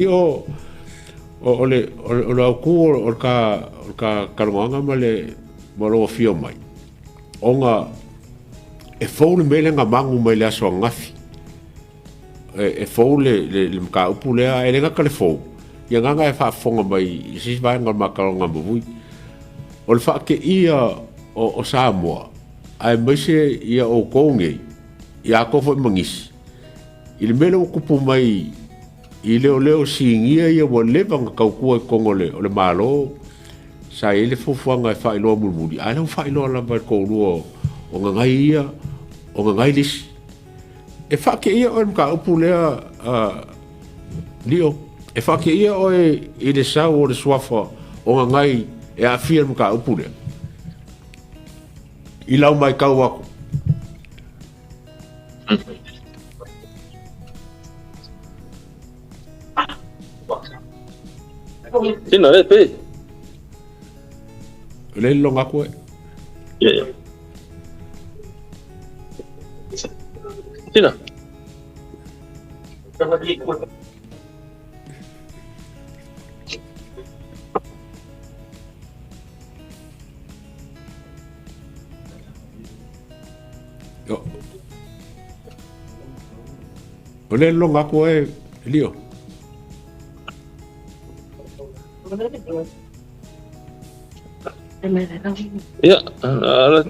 o au ku o ka kalonga ma le malo fio mai onga e fou le mele nga mangu mai le aso ngafi e fou le mka upu lea e le ngaka le fou ia nganga e whaafonga mai i sisi vai ngal makalonga mawui o le whaake ia o Samoa ai maise ia o kounge ia kofo i mangisi i le mele ukupu mai i leo singia ia wa levanga kaukua i kongo o le malo sa ele fofuanga e whailoa mulmuli ai lau whailoa lava ko lua o ngangai ia o ngangai lisi e whake ia o mka upu lea lio e whake ia o i le sau o le swafa o ngangai e a fia mka upu lea i lau mai kau ako Sina le pe. Le longa koe. Ya. Sina. Yo. Le longa koe lio. Ya,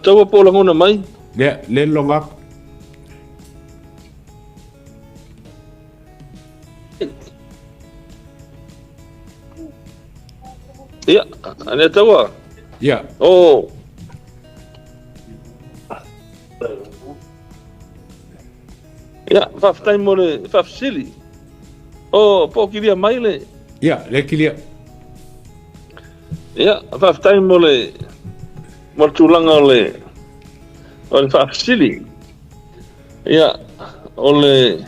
coba pulang ngona mai. Le longa. Ya, ane tawa. Ya. Oh. Ya, faf time mole, faf sili. Oh, po kilia mai le. Ya, le kilia. Ya, faf time mole. Mol tulanga le. Ole faf sili. Ya, ole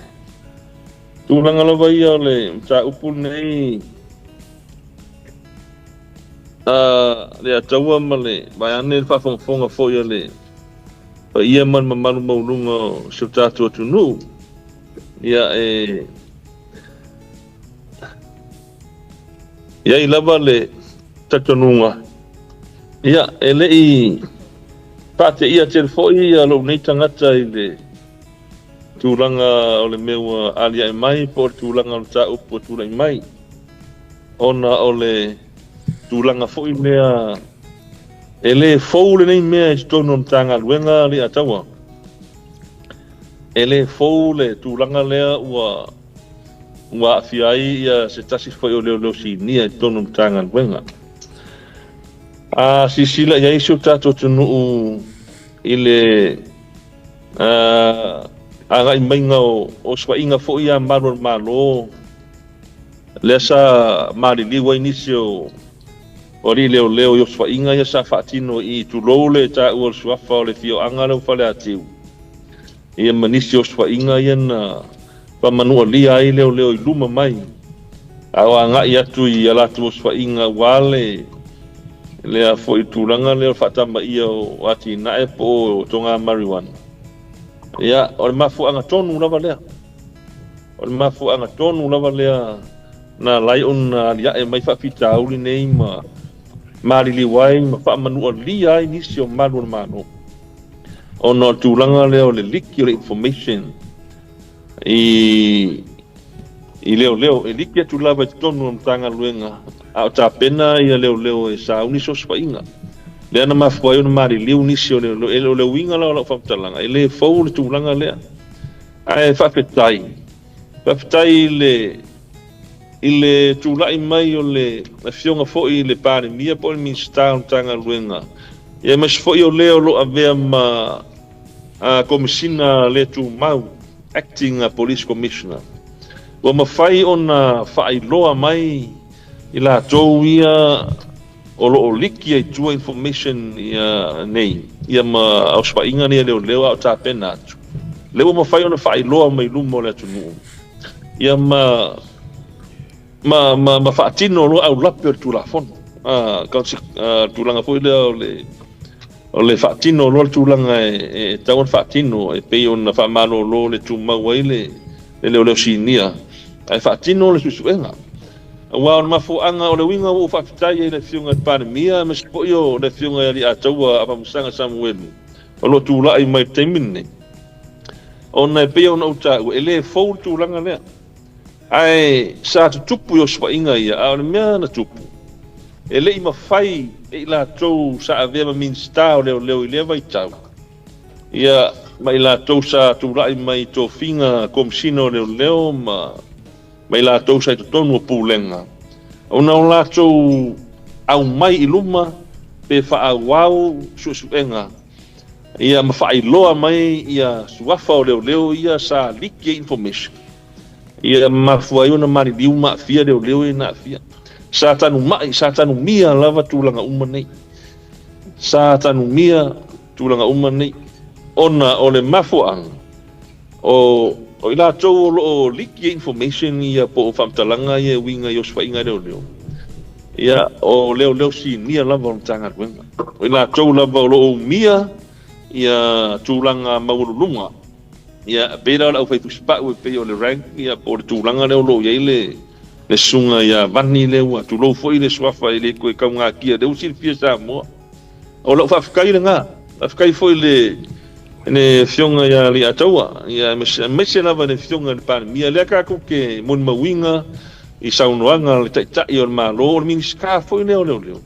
tulanga lo vai ole sa upul nei. Le ataua male, vai ane fa fonga foi le. Pa ia man mamalu maulunga so tatu tunu. Ya ya i lava le tatonunga. Ia ele i pate ia telefoi ia lo nei tangata i le tulanga o le meu alia e mai po tulanga o ta upo tulai mai. Ona o le tulanga foi mea ele fou le nei mea i tono tanga luenga li atawa. Ele fou le tulanga lea ua afiai ia se tasi foi o leo si nia i tono tanga luenga. Sisila ia iso tato tunu i le anga i mainga o swainga foi ia malo malo le sa mari liwa inisio o ri leo yo swainga ia sa fatino i tulole ta ua swafa o le fio anga le fale atiu ia manisio swainga ia na pa manua lia i leo i luma mai awa anga ia tu i ala tu swainga wale lea foi tulanga leo fatamba ia o ati na e po tonga marijuana ia o mafu anga tonu lava lea o mafu anga tonu lava lea na lai on ia e mai fa fita uli nei ma li wai ma fa manu li ai ni sio malu mano o no tulanga leo le liki le information i leo e liki tu lava tonu mtanga luenga a ta pena ia leo e sa uniso spainga le ana mafu ai on mari li unisio le winga la famtalanga ele fo le tulanga le ai fa fetai ile tulai mai o le fionga foi le pare mia po mi sta tanga luenga ia mas foi o leo lo avea ma a komisina le tu mau acting police commissioner o ma fai ona fai loa mai ila toia o lo liki ai tua information ia nei ia ma au spainga ni leo au ta pena leo ma fai ona fai loa mai lumo le tunu ia ma fatino lo au lapper tu la fon tulanga foi le fatino lo tulanga e tawon fatino e pe on fa malo lo le tu mawai le sinia ai fatino le susuenga Wa on mafuanga o le winga o whaafitai e le whiunga pandemia, ma sipo o le whiunga li ataua apa musanga Samuelu. O lo tūlai mai teimine. O nei pia ona utau, e le fau tūlanga lea. Ai, sa tutupu o swainga ia, a o mea na tupu. E le ima fai, e la tau sa avea ma minsta o leo i lea vai tau. Ia, ma i la tau sa tūlai mai tō whinga komsino leo mai la tau sa i tonu o pūlenga. Ona o la tau au mai i luma, pe wha wau suenga. Ia mawhai loa mai, ia suafa o leo ia sa like information. Ia mafuai ona mari liu ma fia leo i na fia. Sa tanu mia lava tūlanga uma nei. Sa tanu mia tūlanga uma nei. Ona o le mafuanga. O ila tau o like information ia po o whamtalanga ia winga i oswhainga leo. Ia o leo si nia lava o tanga ruenga. O ila tau lava o mia ia tūlanga maurulunga. Ia pera o fai tuspa o pe o le rank ia po le tūlanga leo ia le sunga ia vani leo tu lo foi le swafa ile ko ka nga kia de usil pia sa mo. O lo fa fkai nga. Fkai foi le ne fionga ia li ataua ia mese lava ne fionga le pan mia le ka ko ke mon mawinga i saunoanga le tai o ma lo min ska foi leo.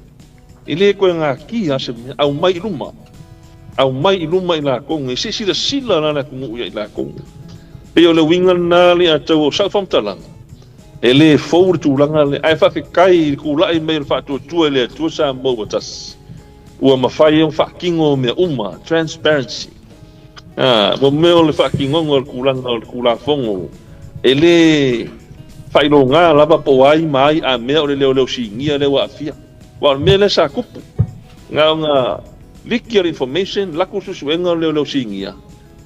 Ile ko nga kia se au mai luma. Au mai luma ila kong e sila na ku ia ila kong. Pe o le winga na li atau sa fam talang. Ele fou tūlanga le ai whawhikai ku lai mei le whātua le atua sa mou atas. Ua mawhai o whakingo mea transparency. Wa meo le whakingo o le kulafongo. Ele whailo ngā lava po ai mai a mea o le leo singia le wa afia. Wa mea le sa kupu. Ngā likia information laku susuenga leo singia.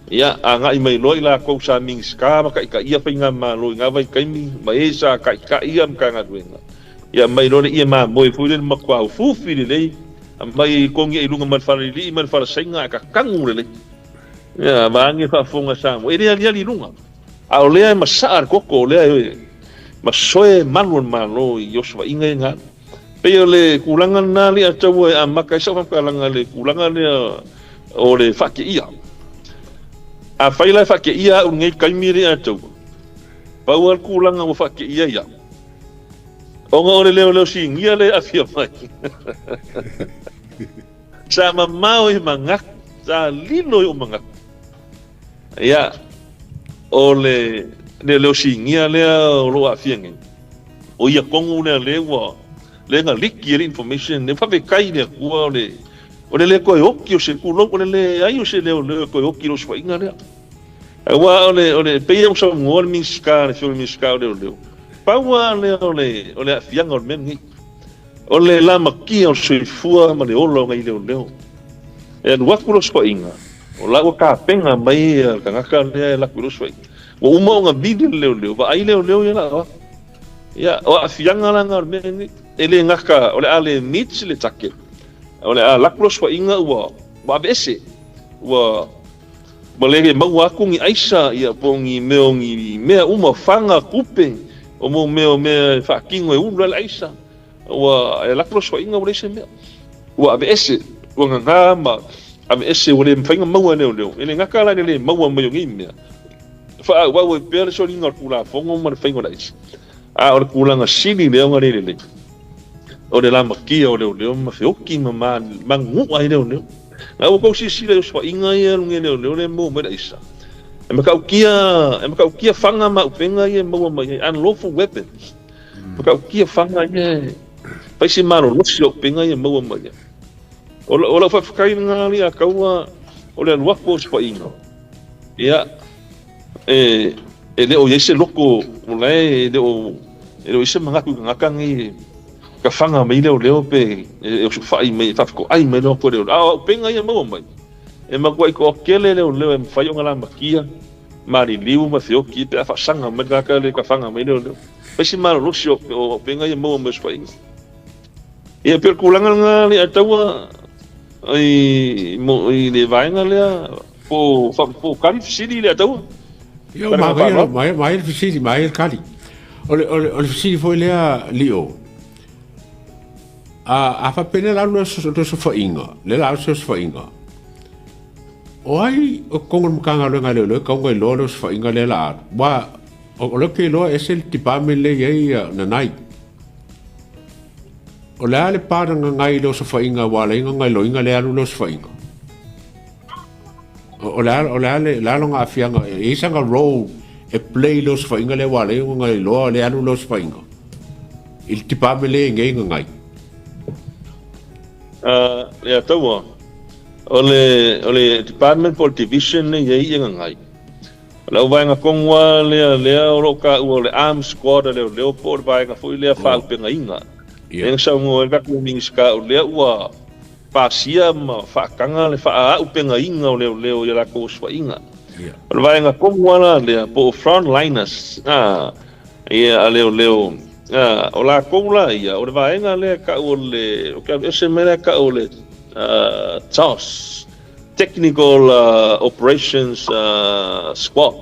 Ia anga i mai loi la ko sa ming ska ma kai ia pinga ma loi nga vai kai mi mai sa kai ia ka nga duenga. Ia mai loi ia ma moi fu le ma kwa fu fi le mai ko ngi ilunga man fara li man fara senga ka kangu le. Ia vangi fa fonga sa mo ia li lunga. A o le ma sa ko le ma soe manun ma loi yoswa inga nga. Pe le kulanga na li atau a makai sa fa langa le kulanga le o le faki ia. A whaila whake ia o ngai kaimire atau. Pau al kulanga o whake ia. O ngā ore leo singia le awhia mai. Sa mamau i mangak, sa lino i o mangak. Ia, o le leo singia lea o lo awhia ngai. O ia kongu lea lewa, le ngā liki information, ne whawhekai lea kua o le koe oki o se kulong, o le ai o se leo koe oki o swainga lea. Wa o le pei o sa ngol min ska, le fiol min ska o leo. Paua o le afianga o men. O le lama ki o soifua ma le olo ngai leo. E wakuro swainga. O la o ka penga mai ka ngaka le la kuro swainga. Wa uma o nga bidi leo. Wa ai leo ia la. Ya o afianga la ngar men. Ele ngaka o le ale mitsi le take. O le a lakro swainga wa bese. Wa malege mau aku ngi aisa ia pongi mea uma fanga kupe o mo mea whakingo e ulu ala aisa wa e lakro swainga wale se mea wa abe ese wa nganga ma abe ese wale mwhainga maua leo ele ngaka la nele maua mayo ngi mea wha wawe pere so ringa kula fongo ma le whaingo la isi a o le kula nga sili leo nga lele o le lama kia o leo ma whioki ma ngu ai leo na o ko si le so inga ia nge le mo me isa e makau kia fanga ma upenga ia mo mai unlawful weapons makau kia fanga ia pai si maro lo si upenga ia mo mai o la fa kai nga li akaua o le wako so inga ia le o yese loko mulai le o ise manga ku ngaka ngi ka fanga mai leo pe e so fai mai fa ko ai mai no po leo a penga ia mo mai e magwai ko kele leo e fai nga la makia mari liu ma fio ki pe fa sanga mai ka le ka fanga mai leo pe si malo lo si o penga ia mo mai fai e per kulanga nga li ataua ai mo i le vai nga le po kali sili le ataua mai fisili mai kali ole si foi lea lio a fa pena la no so fa inga le la so fa inga o ai o kongo mkanga lo ngale lo kongo lo fa inga le la wa o lo ke lo es el tipame le ye na nai o la le para ngai lo so fa inga wa le ngai lo inga le lo so fa inga o la lo nga fianga e sanga role e play los fa inga le wa le ngai lo le lo so fa inga il tipame le ngai ya tawa ole department for division ne ye ngai la vai nga kongwa le ro ka le arm squad le por vai nga foi le fa pe nga inga en sa ngo ka kuming ska le wa pasia ma fa kanga le fa pe nga inga le ya la ko swa inga vai nga kongwa le po frontliners ya le ola koula ia o vaenga le ka ole o ka ese mera ka ole TOS technical operations squad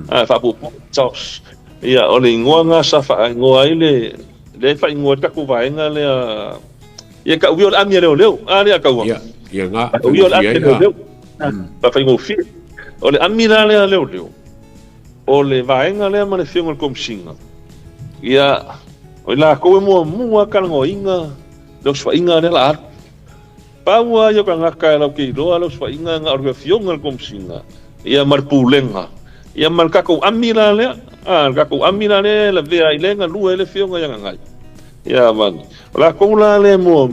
fa pu TOS ia ole ngoanga sa fa ngoa ile le fa ngoa ka ku vaenga le ia ka wi ole amia le le ka wa ia nga wi ole amia le pa fa ngo fi ole amira le ole vaenga le ma le fiong kom singa ia o la ko mo ka ngo inga los fa inga de la paua yo ka ngaka la ki lo los fa inga nga orga fiong al kom singa ia mar pulenga ia mar ka ko amira le ka ko amira le la vea ilenga lu ele fiong nga ngai ia man la ko la le mo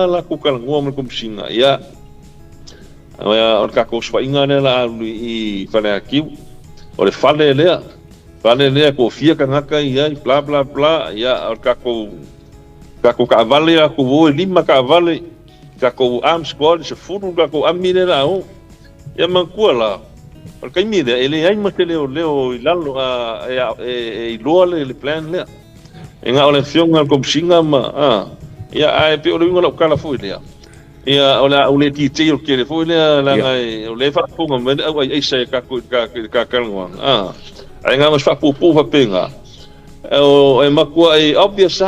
la ko ka ngo mal kom singa ia or ka ko fa inga le la i fa le ki o le fale le vale le ko fia ka ngaka ia bla bla bla ia ka ko ka vale ko vo lima ka vale ka ko arm squad se furu ka ko amire la o ia man ko la ka mire ele ai ma te leo ilalo e lo le plan le nga ole fiong al kom singa ma ia ai pe ole ngola kala fu le ia ole ti te o ke fu le la ngai ole fa fu ngam ai sai ka ngwan ai nga mas fa pu fa penga o e makua e obvious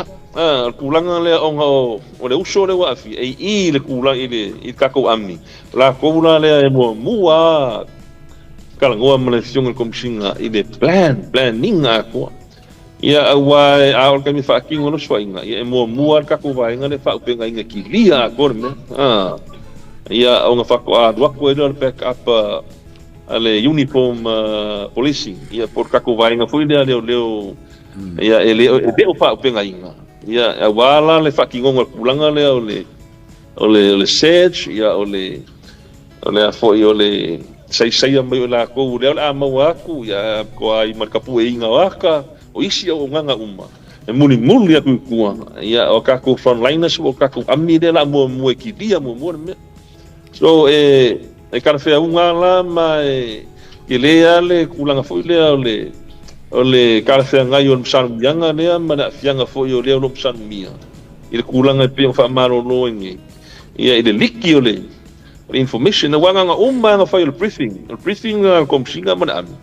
kulanga le o le uso le wa fi e le kulanga i ka ko amni la ko la le mo mua kala ngoa ma le fiong kom singa i le planning ko ia wa a ka mi fa ki ngono swainga ia mo mua ka ko va nga le fa penga inga ki lia ko me ia o nga fa ko a dwa ko le back up ale uniform policing ia por ka ko vai nga foi le ia ele o fa penga inga ia wala le fa ki ngol kulanga le ole sedge ia ole foi ole sai mai la ko le a ma wa ku ia ko ai marka pu inga waka o isi o nganga uma e muli aku kuanga ia o ka ko frontliners o ka ko ami de la mo ki dia mo me so e kana fea unga la mai ke le ale kulanga foi le ole kana fea ngai o msan yanga le mana fianga foi o le msan mia ile kulanga pe fa maro no ngi ia ile liki ole information na wanga nga nga fa o briefing kom singa mana ami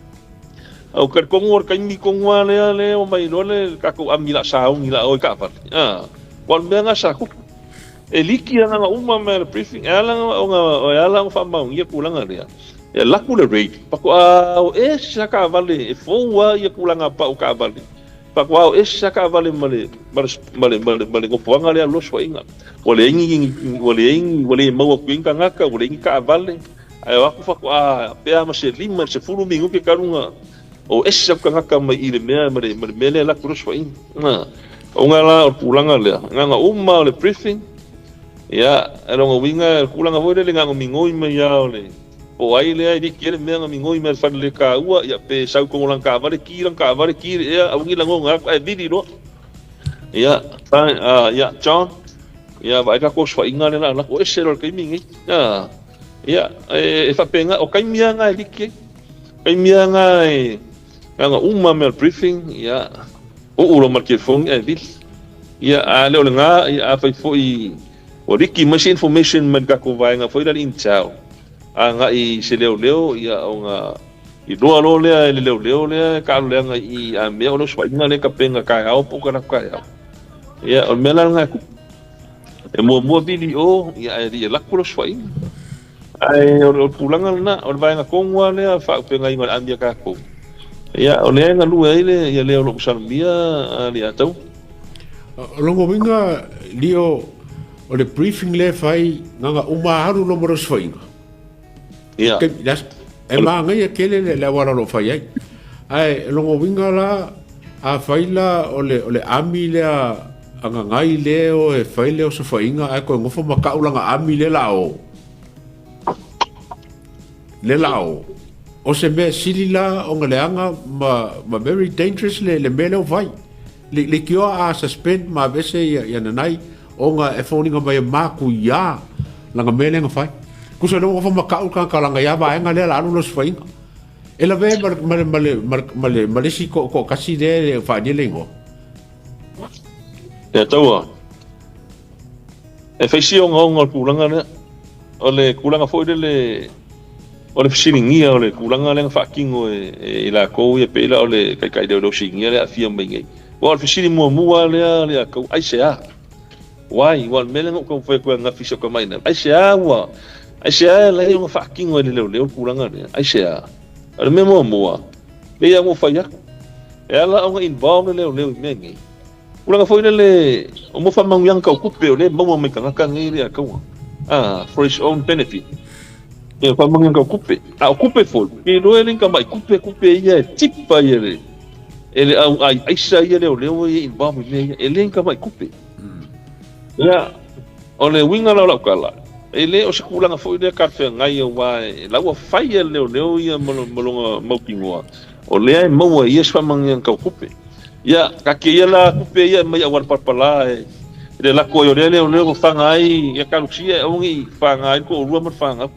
au ka kongor ka mi kongwa le o mai le ka ko amila sa ngila o ka pa kwal me nga sa ko liki nga me briefing ala fa ma ia kulanga dia ya laku le rate pa ko sa ka vale foa ia kulanga pa o ka vale pa ko sa ka vale male ko puanga le lo so inga wale mau ko inga ngaka wale ka vale ai aku fa ko pe ma se lima se fulu mingu ke karunga o esa ka ngaka mai ile me la ku so inga o ngala o kulanga le nga le briefing ya era ngo winga kulanga vole le nga ngoi me ya ole o ai le ai kire me nga ngoi me fa le ka ua ya pe sau ko lang ka vale ki ya au ngi lango nga ai video ya ya John ya vai ka ko so inga le la o ese ro ke mingi ya fa penga o kai mia nga like kai mia nga me briefing ya o ulo marke fong bil ya ale o nga ya fa foi o riki mas information man ka ko vai nga foi dal inchao nga i se leo ia o nga I loa lo lea le leo lea ka leanga I a mea ono swainga le ka penga kai au po kana kai au. Ia o mela nga ku. E mua video ia e lakulo swainga. Ai o pulanga na o vai nga kongwa lea fa penga inga ambia ka ko. Ia o lea nga lua ile ia leo lo kusambia ali atau. Longo winga lio o le briefing le fai nga umaharu no moro swainga. Ia. E maanga ia kele le wala lo fai ai. Ai longo winga la a faila o le ami le a ngai le o e faile o so fainga ai ko ngofo makaulanga ami le lao. Le lao. O se me silila o ngaleanga ma very dangerous le mele o vai. Le kio a suspend ma vese ya nanai o nga e phoninga mai maku ya langa mele nga fai. Kusa no ngofo makau ka kalanga ya ba nga le la no fainga. Ela ve male si ko kasi de fa ni lengo. Ya taua. E faisi o ngā kulanga ne. O le kulanga foi le o le fisiringia o le kulanga le whakingo e la kou e pela o le kai de o singia le a fia mai ngai. Wa le fisiri mua le a kou ai sea. Wai, wa mele ngau foi ko nga fisio ko mai na. Ai sea wa. Ai sea le o whakingo le le kulanga ne. Ai sea. Ale me mua. Le ia mo fai aku. E ala o involved le mengi. Kulanga foi le o mo fa mangyang kau kupe o le mo mai kanga ngai le akau. For his own benefit. E fa mangyang kau kupe. A kupe foi. E lo ele ka mai kupe ia tipa ele. Ele ai sa ia le e involved me ele ka mai kupe. Ya o le winga la kala. Ele o se kulanga foi le karfe ngai o vai la wa fai le ia molonga maukingoa. O le ai mau ia fa mangyang kau kupe. Ya kake ia la kupe ia mai awar parpala le la ko yo le ko fanga ai ya kalusia o ngi fanga ai ko rua mar fanga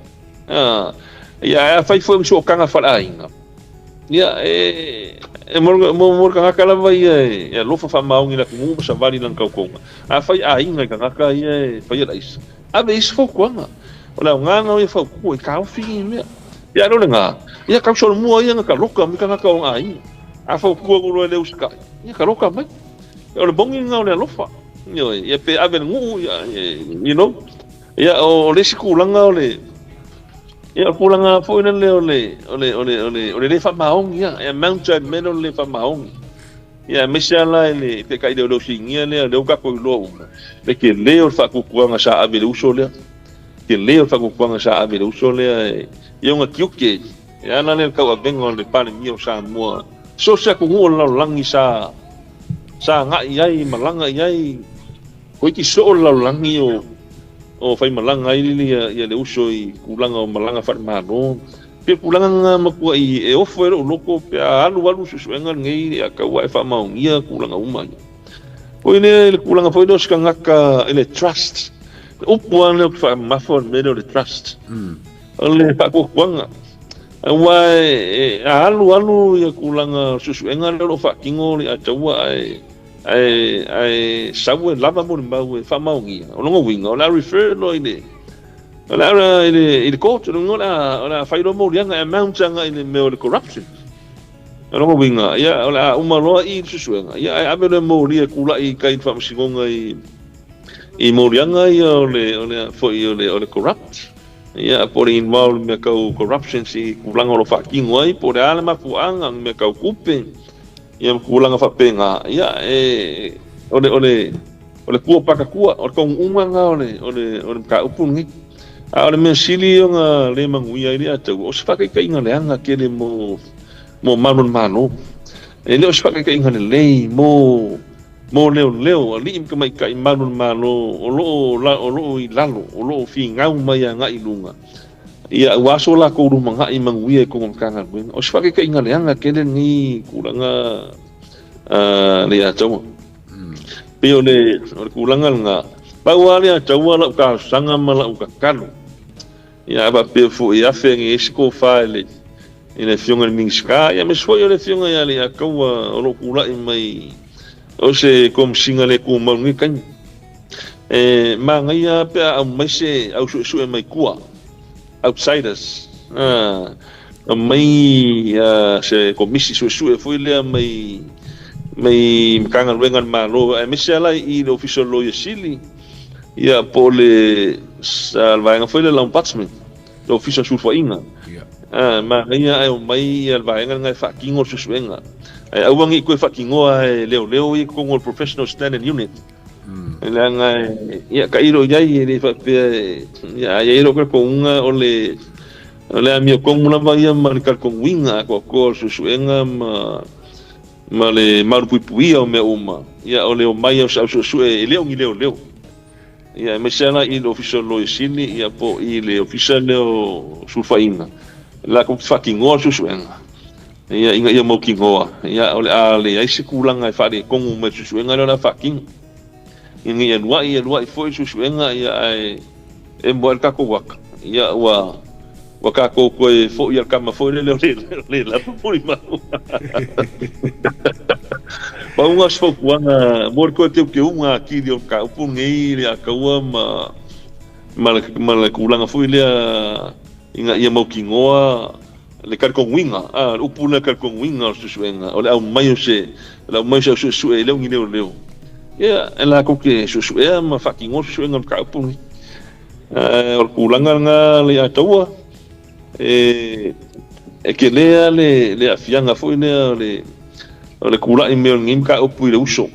ya fai foi so kanga fala inga ya mor kanga kala vai ya lo fa mau ngi la ku sa vali nan ka ko fai inga kanga ka ia fai la is ave is fo kwanga ola nganga ia fa ku ka fi me ya lo nga ya ka so mo ia ka loka mi kanga ka ai fa ku ko le uskai ia ka loka mai o le bongi nga le lofa yo ia pe ave ngu you know ia o le sikulanga o le ia kulanga foi le fa maong ia mountain men le fa maong ia mesala le pe kai de lo singia le ka ko lo le ke le o fa ku nga sa ave le uso le ke le o fa ku nga sa ave le uso le ia nga kiuke ia na le ka bengo le pa mi o sa mo so sa ku ngol langi sa ngai ai malanga ai ko ki so la langi o fai malanga ai ia le uso I kulanga o malanga fa mano pe kulanga maku I e ofo o loko pe alu susuenga ngai a ka wa fa maungia kulanga uma ko le kulanga foi dos kangaka ele trust o puana fa mafon medo le trust le pa ko kwanga wa alu ia kulanga susuenga lo fa kingo le atawa ai sawe lava mo mbawe fa maungi o longo winga o la refer lo ile o la ile court no la fa ilo mo lianga amount anga ile me o corruption o longo winga ya o la umaro I susuenga ya abele mo lia kula I kai fa msingonga I mo lianga o le foi o le corrupt ya por involve me ka corruption si kulanga lo fa kingo ai por alma fuanga me ka kupe ia kulanga fa penga ia ole kua paka kua o kong umanga ole ka upungi ole me sili nga le manguia ile atu o se paka kai ngale anga kele mo mano ele o se paka kai ngale le mo leo ali im kai kai mano o lo I lalo o lo fi ngau mai nga ilunga ia waso la ko rumanga I manguia ko ngkanga ben o se paka kai ngale anga kele ni kulanga le atu pe ole kulanga nga pa wale atu wala ka sanga mala ka kanu ia ba pe fu ia fengi isko file ina fiunga mingska ia me foi ole fiunga ia le ka o lo kula I mai o se kom singa le ku mangi kan mangia pe a mai se au su mai kua outsiders mai se komisi su foi le mai kanga wengan malo e misala I le official lawyer sili ia po le salvaenga foi le ombudsman le official sulfainga ma ia ai mai ia vaenga ngai fakingo susuenga ai awangi ko fakingo ai leo I ko professional standing unit langa ia kairo yai le fa ia iro ko unga ole mi ko una ia marcar con winga ko susuenga ma le marupuipui o me uma ia o le o mai o sa su e leo ngi leo ia me sala I le official lawyer sili ia po I le official leo sulfaina la ko fucking o susuenga ia inga ia mo kingoa ia o le ale ai se kulanga e fare con me susuenga le fucking inga ia lua foi susuenga ia ai e mo ka ko wak ia wa ka ko fo ia kama fo le la puri ma pa unga sfo kuanga mor ko te unga ki dio ka upu ngi le ka ma kulanga fo le inga ia mo kingoa le kar con winga upu le kar con winga susuenga o le au mai se su e le ngi leo ia ela ko ke su ma fucking susuenga ka upu ngi o kulanga nga le ataua e ke le afianga foi le kula I me ngim ka upu le uso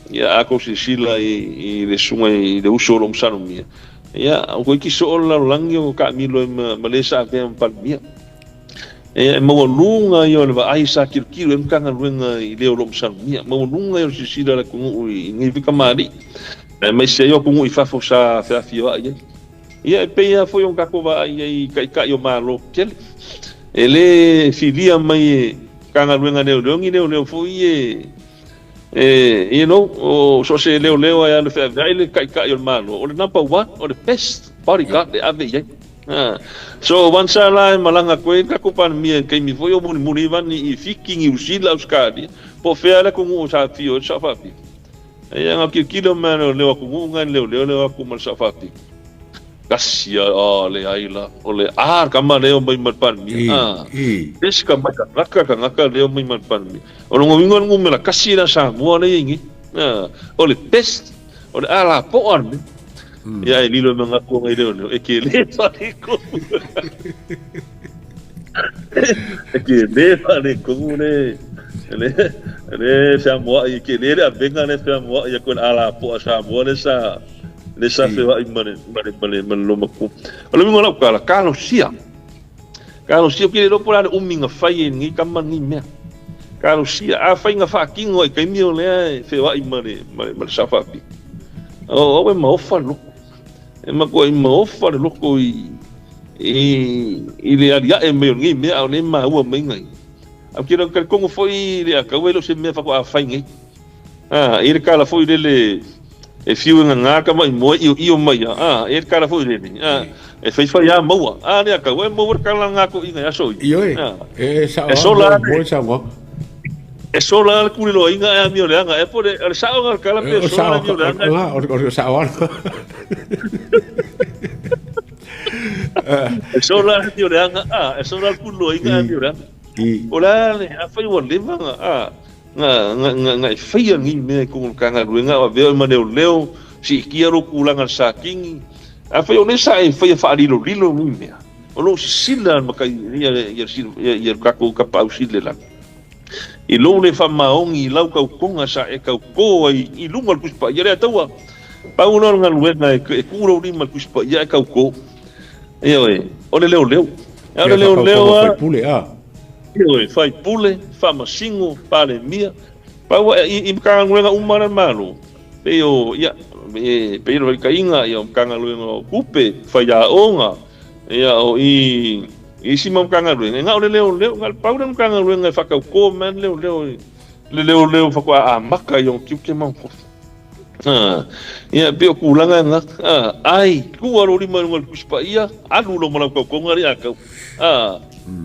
ia ako sila I le sunga I le uso lo msano mia ia ko ki so la langi o ka milo malesa ke palmia e mo lunga yo le ai sa kirkiro em kanga luenga I le lo msano mia mo lunga yo sila la ku ngi fika mari me se yo ku I fa fo sa fa fio ia pe ia foi un kakova ai ka yo malo kel ele filia mai kanga luenga leo foi you know o so se leo ai le fa ele ka yo malo o le number 1 o le best bodyguard de ave ia so once ala malanga ko ka kupan mi kai mi foi o muni van I fiking I usila uskadi po fe ala ku sa fio sa fa pi ia ngaki kilomano leo ku ngan leo ku mal sa fa pi kasia le aila ole kama leo mai matpan mi des kama raka ngaka leo mai matpan mi o ngongon ngumela kasira sa mo le ingi ole best ole ala po on ya lilo mangako ngai leo e ke le pare ko e ke le pare ko le sa mo e ke le venga le sa mo ya con ala po sa mo le sa fe wa imane lo maku lo mi ngala kala kalo sia ki lo pora minga fai ngi kama ngi me kalo sia fai nga fa kingo e kai mi le fe wa imane sa fa pi o we mo fa lo e ma ko mo fa lo ko I le aria e me ngi me au le ma u me ngai am kira ka ko foi le ka we lo se me fa ko fai ngi ir kala foi le e fiu nga ka mai mo I mai e kara foi le e fei fa ya mo ne ka we mo ka la nga ko inga ya so io sa mo sola ku lo inga ya mi le nga e pore sa nga ka la pe sola mi le nga o sa wa sola mi le nga sola ku lo inga mi le ola le a fai wo le nga fai ngi me ku ka nga ruenga wa ve ma leo si kiaro kulanga saking a fai one sa e fai fa lilo ngi me o lo sila ma kai ia ka ko ka pausile la I lo le fa maongi lau ka konga sa e ka ko I lunga al kuspa ia le taua pa uno nga ruenga e kuro ni mal kuspa ia ka ko o le leo pule fai pule, fa masingo, pale mia. Pa I mkanga nguenga umana malo. Peo ia peo ka inga ia mkanga nguenga kupe, fa ya onga. Ia o I sima mkanga nguenga. Nga ole leo ngal pa ule mkanga nguenga fa ka ko man leo fa ko maka yo kiuke manko. Ia peo kulanga nga ai ku aro ri mangal kuspa ia alu lo mala ko ngari aka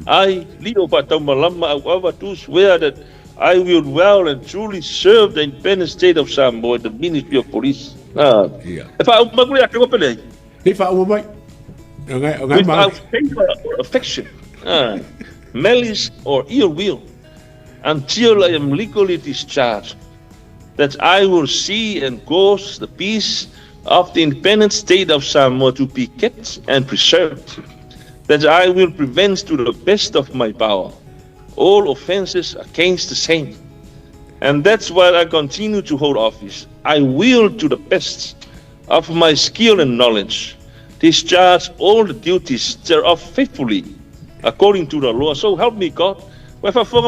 I Leo Patamalama to swear that I will well and truly serve the independent state of Samoa, the Ministry of Police. If I agree, I can open it. If I will make without favor or affection. malice, or ill will, until I am legally discharged, that I will see and cause the peace of the independent state of Samoa to be kept and preserved, that I will prevent to the best of my power all offenses against the same. And that's why I continue to hold office. I will, to the best of my skill and knowledge, discharge all the duties thereof faithfully, according to the law. So help me God. Makaukia.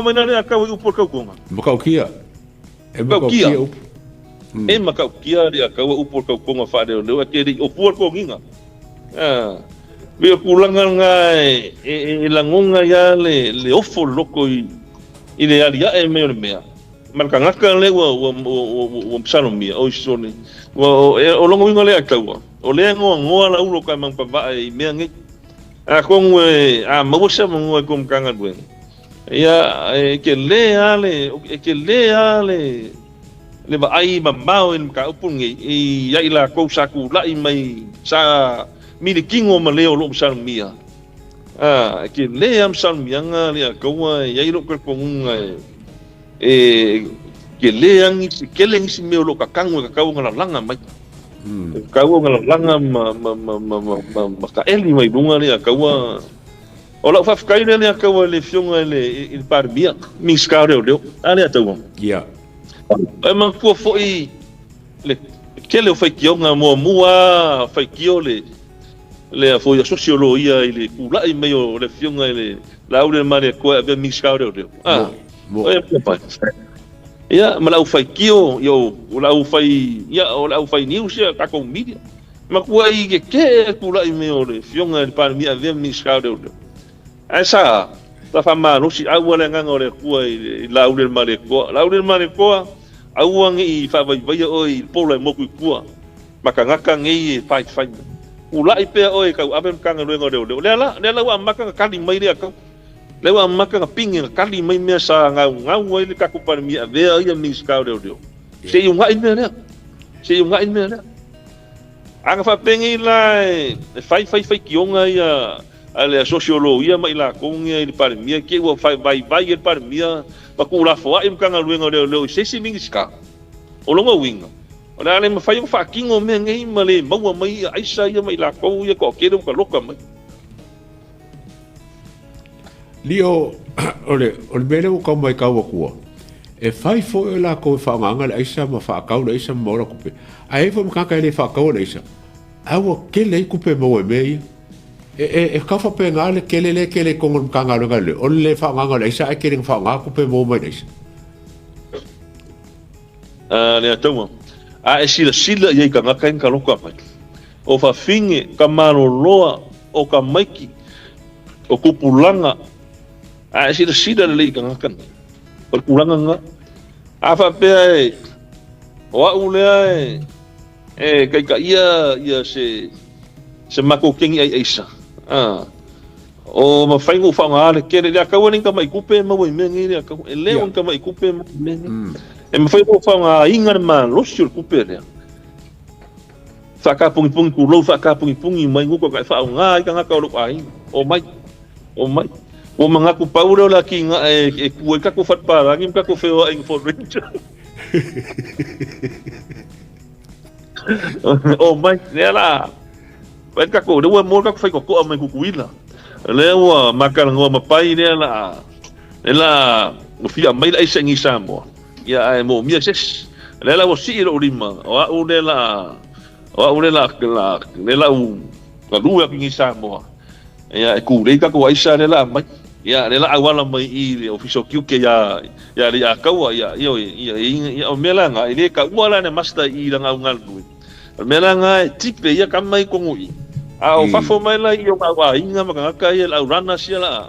Makaukia. Makaukia dia kau upur kau konga fa de le ke di upur ko nginga. Be kulangan ngai langonga ya le ofo loko i le ali ya me me. Marka ngaka le wo psalmi o soni. Wo o longo winga le akau. O le ngo la ulo ka mang pa i me ngi. A kong a mo sa mo ko kanga buen. Ya ke le ale le ba ai mamau in ka upun ngi ya ila ko saku la i mai sa mi de kingo ma leo lo sa mia ke le am sa mianga le ko ya ilo ko ngai ke le ang ke le ngi me lo ka kango ka kau ngala langa mai kau ngala langa ma ka eli mai bunga le ka wa ola fa kai le ka wa le fionga le il par bia mi ska re ale atu ya emang ko foi le kele o faikio nga mua faikio le foi sociologia ile kula i meio le fionga ile laure mare ko ave mix kaure ya malau faikio yo lau fai news ya ka ko media ma ko ai ke kula i meio le fionga le par mi ave mix kaure asa ta fama no si awale nga ngore ko i laure mare ko awang i fa vai oi polo mo ku maka ngaka ngi fai ula i pe oi ka aben kanga le ngore le wa maka kali mai dia ka le wa maka pingi kali mai me sa ngau le ka ku par mi ave ia mi ska de se yung nga in me anga fa pengi lai fai kionga ia ale sociologia mai la kongia i par mi ke wa fai vai i par mi pakula fo im kanga luenga le sesi mingi ska olonga winga ona le mafai fa kingo me ngai male mau mai aisa ia mai la ko ia ko ke ka loka mai Lio ole bele ko mai ka wa e fai fo la ko fa nganga le aisa ma fa ka le aisa mo la kupe ai fo ka ka le fa ka le aisa awa ke le kupe mo me e ka fa pe ngale ke le ko ngam kanga le o le fa nganga le aisa ke ring fa nga kupe mo mai aisa le atau e sila ia ka ngaka ka loka mai o fa finge ka maroloa o ka maiki o kupulanga e sila le ka ngaka perkulanga nga afa pe wa ule kai ka ia se mako kengi ai aisa o ma faingo fa nga ke le ka wani ka mai kupe ma we mengi le ka le on ka mai kupe ma mengi e ma faingo fa nga ingar ma lo sur kupe le fa ka pungi ku lo fa ka pungi mai ko ka fa nga ka lo ai o mai o mga ku paulo la ki nga e ku ka ku fat parang ka ku feo ai for rich o mai le la pen ka ko de mo ka fai ko mai ku kuila le wa makal ngo mapai le la o fia mai ai sengi samo ya ai mo mi ses le la o si ro lima o le la ka lua ki samo ya ku le ka ko ai sa le la mai ya le la awala mai i le official kiu ke ya le ka wa ya o mela nga ile ka wala ne master i la ngal mela nga tipe ya kamai ko ngui o fa fo mai la yo ma wa inga maka ka ia la rana sia la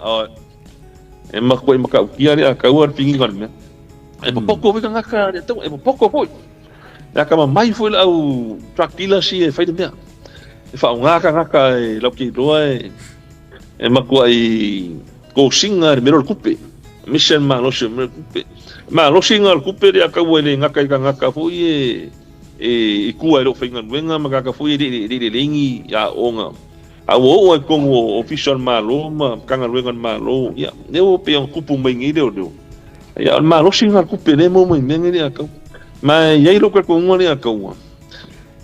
e ma ko maka kia ria ka wan pingi kan me e poko ka ngaka de to e poko po ya ka mai fo la au truck dealer si e fai de me e fa ngaka e lo ki do e ma ko ai ko singa mero kupe mission ma lo singa kupe ria ka wele ngaka fo e kua ro finga wenga maka ka fui di lengi ya onga o kong o official malo ma kanga luengan malo ya leo pe ang kupu mai ngi leo ya malo singa kupe le mo mai ngi ya ka ma ya ilo ka ko ngori ya ka wa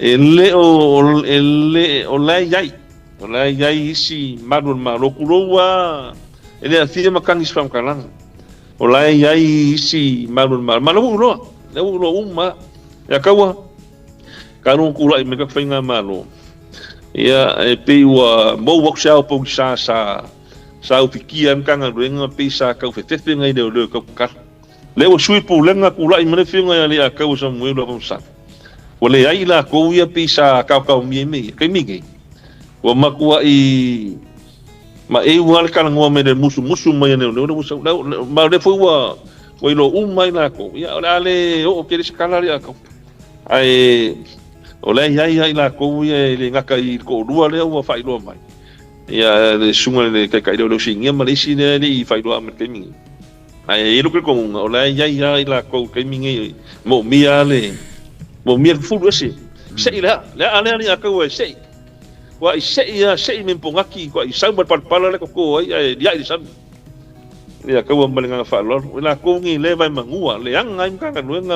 ele o la yai si malo kurowa ele afia makangi spam kalang o la yai si malo ulo uma ya ka wa kanong kulai me ka fainga malo ia pe wa mo workshop po sa upikian kanga renga pe sa ka fe ngai de ka ka le o sui pu lenga ku lai mane finga ya le ka usa mo lo sa wale ai la ko ia pe sa ka mi kai mi wa makua i ma e wal kala ngo me de musu mai ne no musu ma le fo wa lo mai la ko ia ale o ke skala ya ka ai Oleh ia la ko ia le ngaka I ko rua le wa fai lo mai. Ia le sunga le kai lo singa Malaysia le I fai lo amat kami. Ai lo ko oleh ia la ko kami mo mia le mo mia fu se. Sei la ale ni aka wa sei. Wa sei min pongaki ko I sambar pala le ko ai dia di san. Ia ka wa malinga fa lo la ko ngi le vai mangua le ang ngai ka nuenga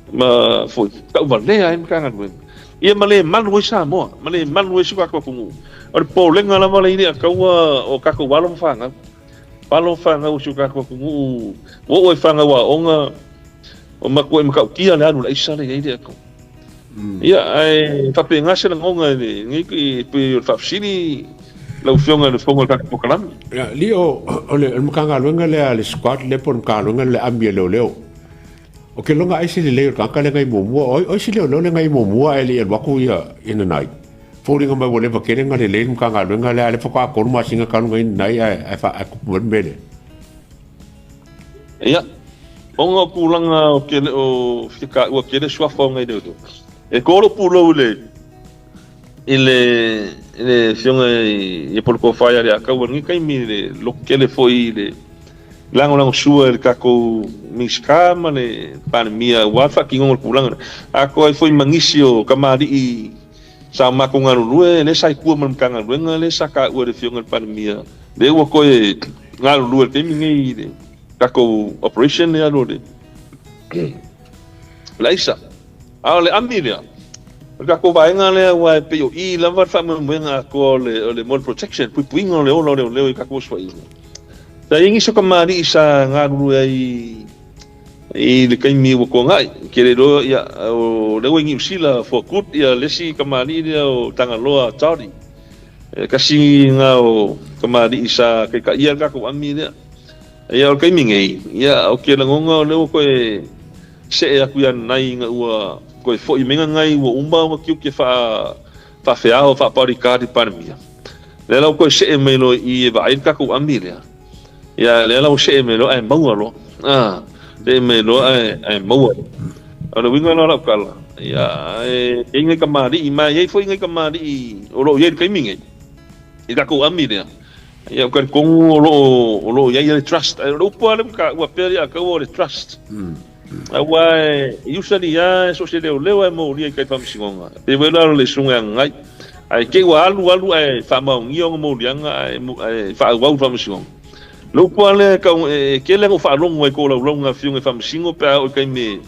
ma foi ka vale ai ka ngan ia male man wo sa mo male man wo suka ko kungu or po lenga la male ini ka wa o ka ko walong fanga o suka ko kungu wo fanga wa onga o ma ko ka kia la no la isa le ai ko ia ai fa pe ngase la ngonga ni ngi pe fa sini la ufionga le fonga ka ko kalam ya lio ole mkanga luenga le squad le pon ka luenga le ambie leo o ke longa ai sili leo ka le ngai momo o sili lo le ngai momo ai le waku ia ina nai foringa mai wole pa kere ngai le ka nga lenga le ale fa ko ma singa ka ngai nai ai fa aku bele ia onga pulanga o ke o fika o ke le swa fonga i do e ko lo pulo le ile fionga I por ko fa ya ka woni kai mi le lo ke le foi le lango sua ka ko miskama le pandemia wa fa ki ngol pulang ako ai foi mangisio kamari I sama ko ngaru lue le sai ku man kanga luenga le saka u de fiong pandemia le wo ko ngaru lue te mingi de ka ko operation le alo de laisa ale amilia ka ko vai ngale wa pe yo I la va fa menga ko le mol protection pu ngol le ka ko so sa ingi so kamari isa ngaru ai le kai mi wo ko ngai ke le do ya o le wingi usila for good ya le si kamari dia o tangaloa tari kasi nga o kamari isa kai ka ia ka ko ami dia ya o kai mi ngai ya o ke langonga le ko se ya ku ya nai nga ua ko fo I menga ngai wo umba wa ki ke fa fea o fa parika di parmia le la ko se me lo I va in ka ko ami dia ya le la o se me lo ai mau lo de me lo ai mau ora winga la kala ya inga kamari ma ye foi inga kamari o lo ye kai minge I ka ko ami dia ya kan ko lo ya ye trust lo po ale ka wa pe ya ka wo trust wa usually ya so se le mo ri kai fam singonga e we la le sunga ngai ai ke wa alu ai fa ma ngi mo ri ai fa wa fam singonga lo pale ka ke le fa long e ko la longa fiunga fam singo pe o kai me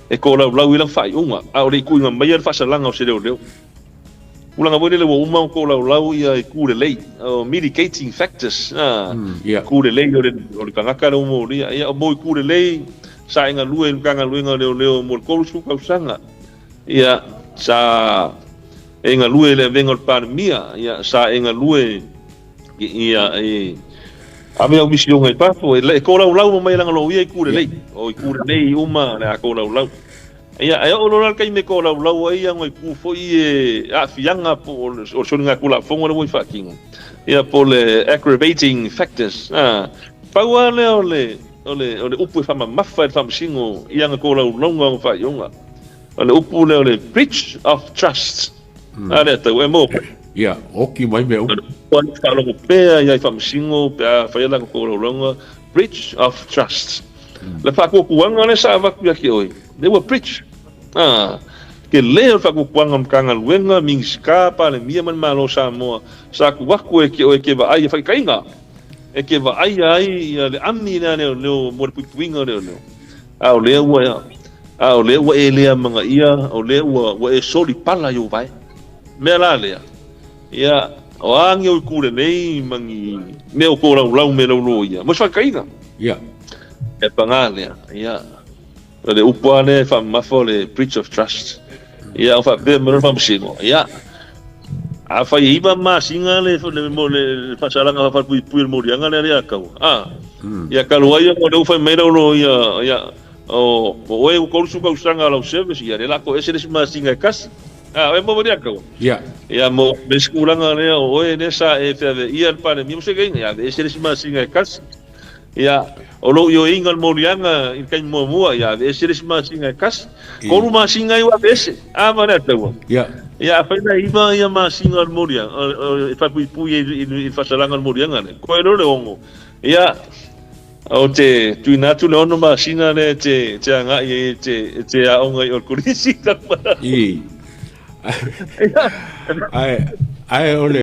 e ko la ila fa unga a ri ku nga mai fa salanga o se leo ulanga bo le wo uma ko la ia ku le o mitigating factors ku le o le kanga ka mo ri ia mo ku le sa nga lue kanga lue nga leo mo ko su ka usanga ia sa nga lue le vengo pandemia ia sa nga lue ia ame o misi ngai pa fo le ko lau mai langa lo ia ku le o ku le uma na ko lau ia ai o lo kai me ko lau ia ngai ku fo I a fianga po o so nga ku la fo ngoi fa king ia po le aggravating factors pa wa le upu fa mafa fa singo ia nga ko lau nga fa yonga le upu le breach of trust ale ta we mo ya oki mai me Quan fa lo pe ia fa singo pe fa ia ko longa breach of trust le fa ko kuanga le sa va ku ki oi they were breach ke leo fa ku kwanga mkanga luenga mingska pa le mia man malo Samoa sa ku waku e ke va ai fa kainga e ke va ai le amni na le mo puinga le au le wa e le manga ia au le wa e soli pala yo vai me la le ia o angi o ku le nei mangi me o ko lau me lo ia mo fa kainga ia e pangale ia le upane fa mafo le breach of trust ia fa be mo fa msingo ia a fa iba ma singa le mo le pasalanga fa pui mo rianga le ia ka ia kalau ia mo fa me lo ia o e ko su ka usanga la service ia le la ko ese ma singa kas e mo dia ka ia mo beskulanga le o e nesa e fa ia pa le mi se ga ia ese ma singa kas ia o lo yo ingal mo rianga in kan mo mua ia ese ma singa kas ko lu ma singa ia ese mana ta ia fa na iba ia ma singa mo rianga fa pui i fa salanga mo rianga ko le ongo ia o te tuina tu le ono ma singa le te anga i te a onga i o kulisi ta ai ole